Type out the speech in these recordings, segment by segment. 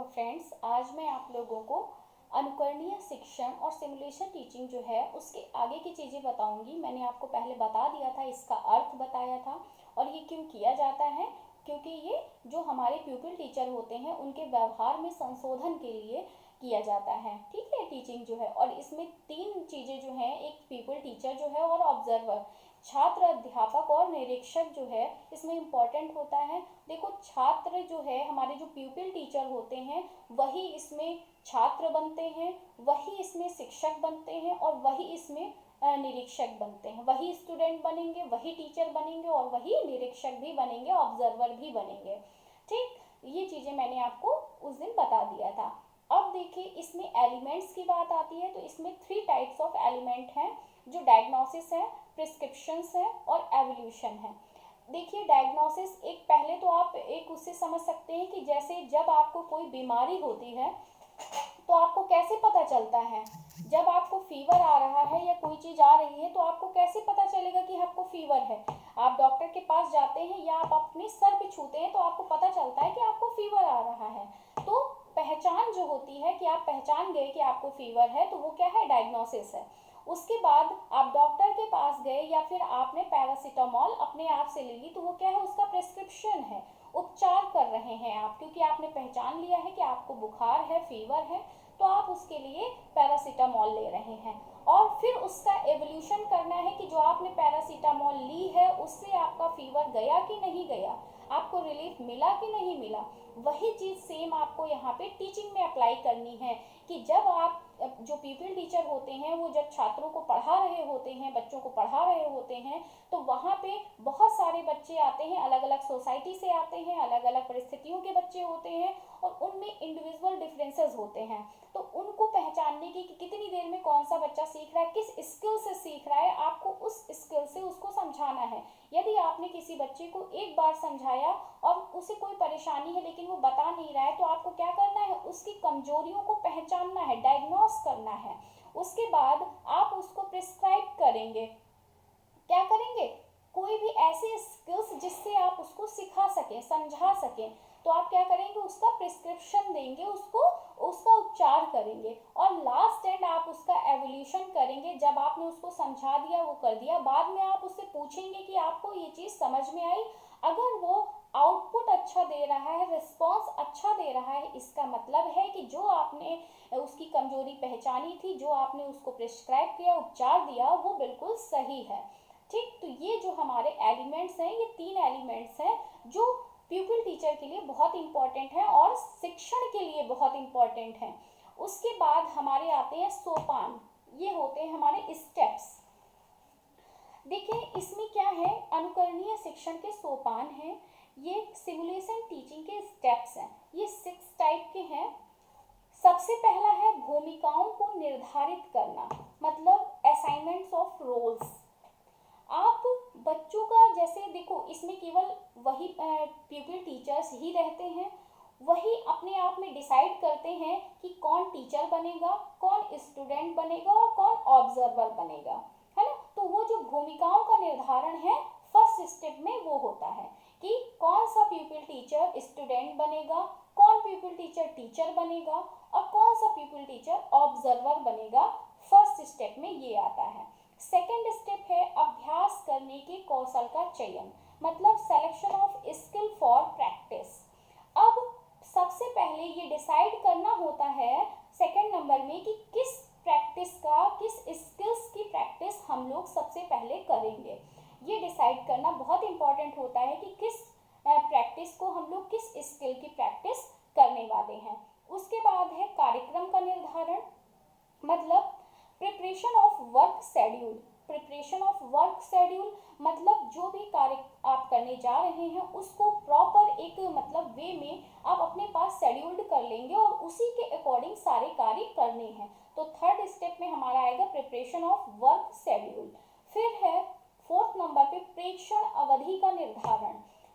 Friends, आज मैं आप लोगों को अनुकरणीय शिक्षण और सिमुलेशन टीचिंग जो है उसके आगे की चीज़ें बताऊंगी। मैंने आपको पहले बता दिया था, इसका अर्थ बताया था और ये क्यों किया जाता है, क्योंकि ये जो हमारे प्यूपिल टीचर होते हैं उनके व्यवहार में संशोधन के लिए किया जाता है। ठीक है, टीचिंग जो है, और इसमें तीन चीज़ें जो हैं, एक प्यूपिल टीचर जो है और ऑब्जर्वर, छात्र, अध्यापक और निरीक्षक जो है इसमें इम्पोर्टेंट होता है। देखो, छात्र जो है, हमारे जो प्यूपिल टीचर होते हैं वही इसमें छात्र बनते हैं, वही इसमें शिक्षक बनते हैं और वही इसमें निरीक्षक बनते हैं। वही स्टूडेंट बनेंगे, वही टीचर बनेंगे और वही निरीक्षक भी बनेंगे, ऑब्जर्वर भी बनेंगे। ठीक, ये चीज़ें मैंने आपको उस दिन बता दिया था। अब देखिए, इसमें एलिमेंट्स की बात आती है तो इसमें 3 टाइप्स ऑफ एलिमेंट हैं, जो डायग्नोसिस है, प्रिस्क्रिप्शंस है और एवोल्यूशन है। देखिए, डायग्नोसिस, एक पहले तो आप एक उससे समझ सकते हैं कि जैसे जब आपको कोई बीमारी होती है तो आपको कैसे पता चलता है। जब आपको फीवर आ रहा है या कोई चीज़ आ रही है तो आपको कैसे पता चलेगा कि आपको फीवर है। आप डॉक्टर के पास जाते हैं या आप अपने सर पे छूते हैं तो आपको पता चलता है कि आपको फीवर आ रहा है। तो पहचान जो होती है कि आप पहचान गए कि आपको फीवर है, तो वो क्या है, डायग्नोसिस है। उसके बाद आप डॉक्टर के पास गए या फिर आपने पैरासीटामोल अपने आप से ले ली, तो वो क्या है, उसका प्रिस्क्रिप्शन है। उपचार कर रहे हैं आप, क्योंकि आपने पहचान लिया है कि आपको बुखार है, फीवर है, तो आप उसके लिए पैरासीटामोल ले रहे हैं। और फिर उसका एवोल्यूशन करना है कि जो आपने पैरासीटामोल ली है उससे आपका फीवर गया कि नहीं गया, आपको रिलीफ मिला कि नहीं मिला। वही चीज़ सेम आपको यहाँ पे टीचिंग में अप्लाई करनी है कि जब आप जो प्यूपिल टीचर होते हैं वो जब छात्रों को पढ़ा रहे होते हैं, बच्चों को पढ़ा रहे होते हैं, तो वहाँ पे बहुत सारे बच्चे आते हैं, अलग अलग सोसाइटी से आते हैं, अलग अलग परिस्थितियों के बच्चे होते हैं और उनमें इंडिविजुअल डिफरेंसेस होते हैं। तो उनको पहचानने की कि कितनी देर में कौन सा बच्चा सीख रहा है, किस स्किल से सीख रहा है, आपको उस स्किल से उसको समझाना है। यदि आपने किसी बच्चे को एक बार समझाया और उसे कोई परेशानी है लेकिन वो बता नहीं रहा है, तो आपको क्या करना है, उसकी कमजोरियों को पहचानना है, डायग्नोस करना है। उसके बाद आप उसको प्रिस्क्राइब करेंगे। क्या करेंगे, कोई भी ऐसे स्किल्स जिससे आप उसको सिखा सकें, समझा सकें, तो आप क्या करेंगे, उसका प्रिस्क्रिप्शन देंगे, उसको उसका उपचार करेंगे और लास्ट एंड आप उसका एवोल्यूशन करेंगे। जब आपने उसको समझा दिया, वो कर दिया, बाद में आप उससे पूछेंगे कि आपको ये चीज़ समझ में आई। अगर वो आउटपुट अच्छा दे रहा है, रिस्पॉन्स अच्छा दे रहा है, इसका मतलब है कि जो आपने उसकी कमजोरी पहचानी थी, जो आपने उसको प्रिस्क्राइब किया, उपचार दिया, वो बिल्कुल सही है। ठीक, तो ये जो हमारे एलिमेंट्स हैं, ये 3 एलिमेंट्स हैं जो प्यूपिल टीचर के लिए बहुत इंपॉर्टेंट है और शिक्षण के लिए बहुत इंपॉर्टेंट है। उसके बाद हमारे आते हैं सोपान, ये होते हैं हमारे स्टेप्स। देखिए, इसमें क्या है, अनुकरणीय शिक्षण के सोपान हैं, ये सिमुलेशन टीचिंग के स्टेप्स हैं। ये 6 टाइप के हैं। सबसे पहला है भूमिकाओं को निर्धारित करना, मतलब असाइनमेंट्स ऑफ रोल्स। आप बच्चों का, जैसे देखो, इसमें केवल वही प्यूपिल टीचर्स ही रहते हैं, वही अपने आप में डिसाइड करते हैं कि कौन टीचर बनेगा, कौन स्टूडेंट बनेगा और कौन ऑब्जर्वर बनेगा, है ना। तो वो जो भूमिकाओं का निर्धारण है, फर्स्ट स्टेप में वो होता है कि कौन सा प्यूपिल टीचर स्टूडेंट बनेगा, कौन प्यूपिल टीचर टीचर बनेगा और कौन सा प्यूपिल टीचर ऑब्जर्वर बनेगा। फर्स्ट स्टेप में ये आता है। सेकेंड स्टेप है अभ्यास करने के कौशल का चयन, मतलब selection of skill for practice. अब सबसे पहले ये डिसाइड करना होता है सेकेंड नंबर में कि किस प्रैक्टिस का, किस स्किल्स की प्रैक्टिस हम लोग सबसे पहले करेंगे। ये डिसाइड करना बहुत इंपॉर्टेंट होता है कि किस प्रैक्टिस को हम लोग, किस स्किल की प्रैक्टिस करने वाले हैं। उसके बाद है कार्यक्रम का निर्धारण, मतलब preparation of work schedule. Preparation of work schedule मतलब जो भी कार्य आप करने जा रहे हैं उसको प्रॉपर एक मतलब वे में आप अपने पास शेड्यूल्ड कर लेंगे और उसी के अकॉर्डिंग सारे कार्य करने हैं। तो थर्ड स्टेप में हमारा आएगा प्रिपरेशन ऑफ वर्क शेड्यूल। फिर है फोर्थ नंबर पे प्रेक्षण अवधि का निर्धारण।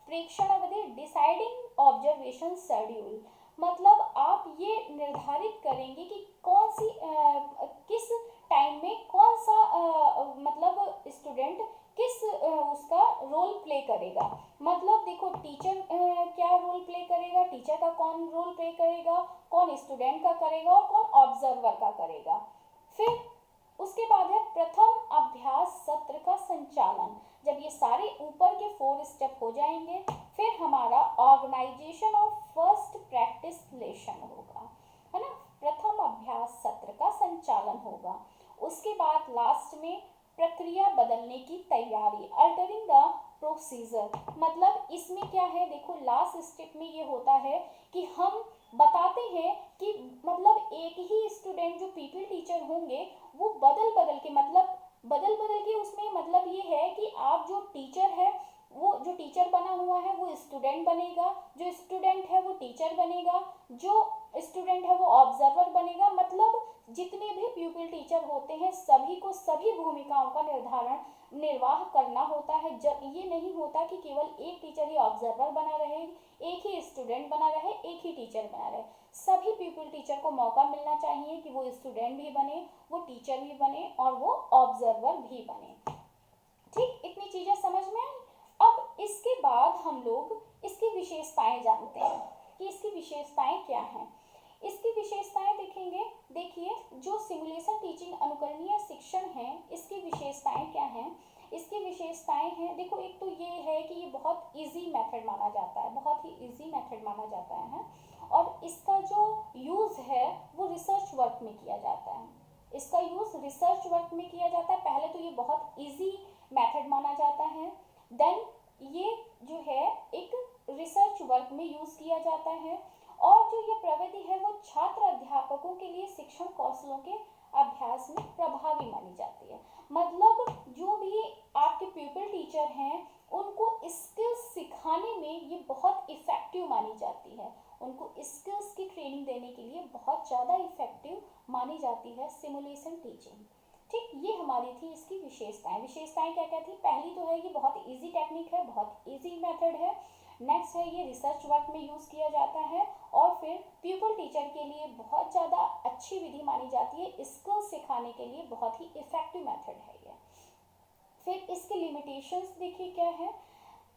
प्रेक्षण अवधि, डिसाइडिंग ऑब्जर्वेशन शेड्यूल, मतलब आप ये निर्धारित करेंगे कि कौन सी किस टाइम में कौन सा मतलब स्टूडेंट उसका रोल प्ले करेगा। मतलब देखो टीचर क्या रोल प्ले करेगा, टीचर का कौन रोल प्ले करेगा, कौन स्टूडेंट का करेगा और कौन ऑब्जर्वर का करेगा। फिर उसके बाद है प्रथम अभ्यास सत्र का संचालन। जब ये सारे ऊपर के 4 स्टेप हो जाएंगे फिर हमारा ऑर्गेनाइजेशन ऑफ फर्स्ट प्रैक्टिस लेशन होगा, है ना। प्रथम अभ्यास सत्र का संचालन होगा। उसके बाद लास्ट में प्रक्रिया बदलने की तैयारी, अल्टरिंग द प्रोसीजर। मतलब इसमें क्या है, देखो लास्ट स्टेप में ये होता है कि हम बताते हैं कि मतलब एक ही स्टूडेंट जो पीपल टीचर होंगे वो बदल बदल के उसमें मतलब ये है कि आप जो टीचर है वो जो टीचर बना हुआ है वो स्टूडेंट बनेगा, जो स्टूडेंट है वो टीचर बनेगा, जो स्टूडेंट है वो ऑब्जर्वर बनेगा। मतलब जितने भी प्यूपिल टीचर होते हैं सभी को सभी भूमिकाओं का निर्वाह करना होता है। जब ये नहीं होता कि केवल एक टीचर ही ऑब्जर्वर बना रहे, एक ही स्टूडेंट बना रहे, एक ही टीचर बना रहे। सभी प्यूपिल टीचर को मौका मिलना चाहिए कि वो स्टूडेंट भी बने, वो टीचर भी बने और वो ऑब्जर्वर भी बने। ठीक, इतनी चीजें समझ में आई। अब इसके बाद हम लोग इसकी विशेषताएं जानते हैं कि इसकी विशेषताएं क्या हैं। इसकी विशेषताएं देखेंगे। देखिए जो सिमुलेशन टीचिंग अनुकरणीय शिक्षण है इसकी विशेषताएं क्या हैं। इसकी विशेषताएं हैं, देखो एक तो ये है कि ये बहुत इजी मेथड माना जाता है, बहुत ही इजी मेथड माना जाता है और इसका जो यूज है वो रिसर्च वर्क में किया जाता है। इसका यूज रिसर्च वर्क में किया जाता है। पहले तो ये बहुत इजी मेथड माना जाता है, देन ये जो है एक रिसर्च वर्क में यूज किया जाता है और जो ये प्रविधि है वो छात्र अध्यापकों के लिए शिक्षण कौशलों के अभ्यास में प्रभावी मानी जाती है। मतलब जो भी आपके प्यूपिल टीचर हैं उनको स्किल्स सिखाने में ये बहुत इफेक्टिव मानी जाती है, उनको स्किल्स की ट्रेनिंग देने के लिए बहुत ज़्यादा इफेक्टिव मानी जाती है सिमुलेशन टीचिंग। ठीक, ये हमारी थी इसकी विशेषताएं। विशेषताएं क्या क्या थी, पहली तो है ये बहुत इजी टेक्निक है, बहुत इजी मेथड है। नेक्स्ट है ये रिसर्च वर्क में यूज किया जाता है और फिर प्यूपिल टीचर के लिए बहुत ज़्यादा अच्छी विधि मानी जाती है, स्किल्स सिखाने के लिए बहुत ही इफेक्टिव मेथड है ये। फिर इसके लिमिटेशंस देखिए क्या है।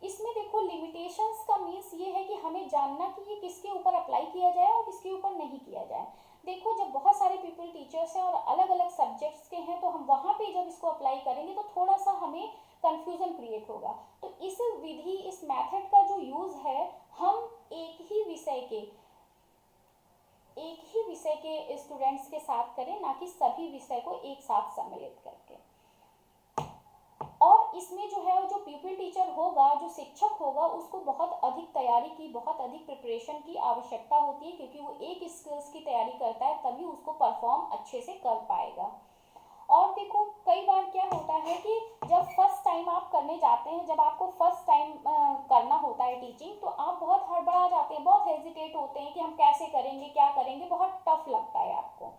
इसमें देखो लिमिटेशंस का मीन्स ये है कि हमें जानना कि ये किसके ऊपर अप्लाई किया जाए और किसके ऊपर नहीं किया जाए। देखो जब बहुत सारे पीपल टीचर्स हैं और अलग अलग सब्जेक्ट्स के हैं तो हम वहाँ पे जब इसको अप्लाई करेंगे तो थोड़ा सा हमें कंफ्यूजन क्रिएट होगा। तो इस विधि इस मेथड का जो यूज है हम एक ही विषय के स्टूडेंट्स के साथ करें, ना कि सभी विषय को एक साथ सम्मिलित करके। और इसमें जो है जो प्यूपिल टीचर होगा, जो शिक्षक होगा, उसको बहुत अधिक तैयारी की, बहुत अधिक प्रिपरेशन की आवश्यकता होती है क्योंकि वो एक स्किल्स की तैयारी करता है तभी उसको परफॉर्म अच्छे से कर पाएगा। और देखो कई बार क्या होता है कि जब फर्स्ट टाइम आप करने जाते हैं, जब आपको फर्स्ट टाइम करना होता है टीचिंग, तो आप बहुत हड़बड़ा जाते हैं, बहुत हेजिटेट होते हैं कि हम कैसे करेंगे, क्या करेंगे, बहुत टफ लगता है आपको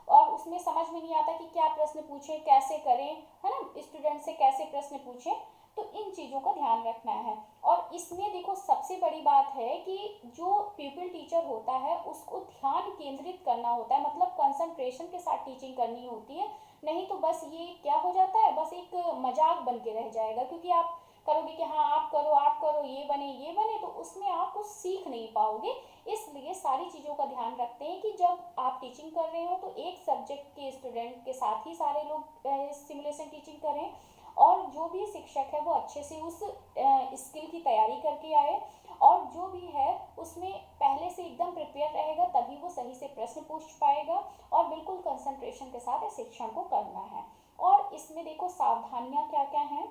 और उसमें समझ में नहीं आता कि क्या प्रश्न पूछें, कैसे करें, है ना, स्टूडेंट से कैसे प्रश्न पूछें। तो इन चीज़ों का ध्यान रखना है। और इसमें देखो सबसे बड़ी बात है कि जो प्यूपिल टीचर होता है उसको ध्यान केंद्रित करना होता है, मतलब कंसंट्रेशन के साथ टीचिंग करनी होती है। नहीं तो बस ये क्या हो जाता है, बस एक मजाक बन के रह जाएगा क्योंकि आप करोगे कि हाँ आप करो ये बने, तो उसमें आप कुछ सीख नहीं पाओगे। इसलिए सारी चीज़ों का ध्यान रखते हैं कि जब आप टीचिंग कर रहे हो तो एक सब्जेक्ट के स्टूडेंट के साथ ही सारे लोग सिमुलेशन टीचिंग करें और जो भी शिक्षक है वो अच्छे से उस स्किल की तैयारी करके आए और जो भी है उसमें पहले से एकदम प्रिपेयर रहेगा तभी वो सही से प्रश्न पूछ पाएगा और बिल्कुल कंसंट्रेशन के साथ शिक्षण को करना है। और इसमें देखो सावधानियां क्या क्या हैं।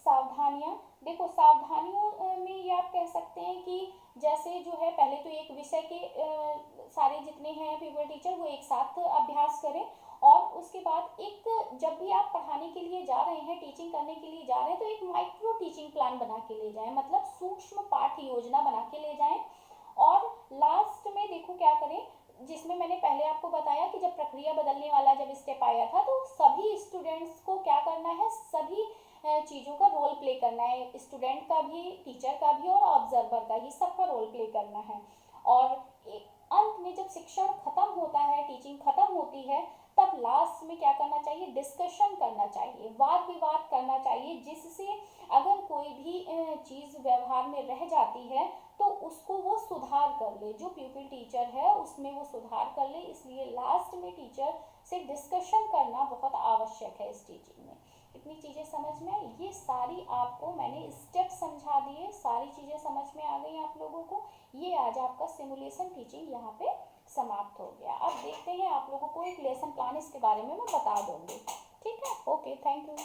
सावधानियां देखो, सावधानियों में ये आप कह सकते हैं कि जैसे जो है पहले तो एक विषय के सारे जितने हैं प्यूपिल टीचर वो एक साथ अभ्यास करें और उसके बाद एक जब भी आप पढ़ाने के लिए जा रहे हैं, टीचिंग करने के लिए जा रहे हैं, तो एक माइक्रो टीचिंग प्लान बना के ले जाएं, मतलब सूक्ष्म पाठ योजना बना के ले जाएं। और लास्ट में देखो क्या करें, जिसमें मैंने पहले आपको बताया कि जब प्रक्रिया बदलने वाला जब स्टेप आया था तो सभी स्टूडेंट्स को क्या करना है, सभी चीज़ों का रोल प्ले करना है, स्टूडेंट का भी, टीचर का भी और ऑब्जर्वर का, ये सबका रोल प्ले करना है। और अंत में जब शिक्षण खत्म होता है, टीचिंग खत्म होती है, तब लास्ट में क्या करना चाहिए, डिस्कशन करना चाहिए, वाद विवाद करना चाहिए, जिससे अगर कोई भी चीज़ व्यवहार में रह जाती है तो उसको वो सुधार कर ले, जो प्यूपिल टीचर है उसमें वो सुधार कर ले। इसलिए लास्ट में टीचर से डिस्कशन करना बहुत आवश्यक है इस टीचिंग में। इतनी चीज़ें समझ में आई, ये सारी आपको मैंने स्टेप समझा दिए, सारी चीज़ें समझ में आ गई आप लोगों को। ये आज आपका सिमुलेशन टीचिंग यहाँ पे समाप्त हो गया। अब देखते हैं आप लोगों को एक लेसन प्लान इसके बारे में मैं बता दूंगी। ठीक है, ओके, थैंक यू।